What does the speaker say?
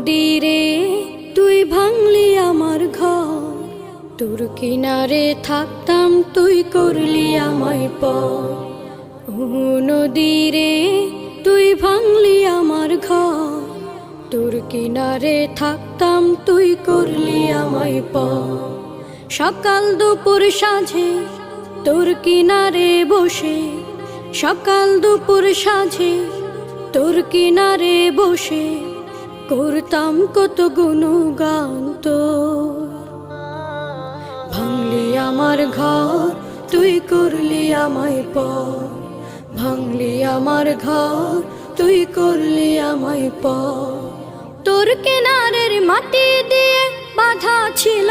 নদীরে তুই ভাঙলি আমার ঘর, তোর কিনারে থাকতাম তুই করলি আমায় পর। ও নদীরে তুই ভাঙলি আমার ঘর, তোর কিনারে থাকতাম তুই করলি আমায় পর। সকাল দুপুর সাঁঝে তোর কিনারে বসে, সকাল দুপুর সাঁঝে তোর কিনারে বসে করতাম কত গুণগান তোর। ভাঙলি আমার ঘর তুই করলি আমায় পর, ভাঙলি আমার ঘর তুই করলি আমায় পর। তোর কিনারের মাটি দিয়ে বাঁধা ছিল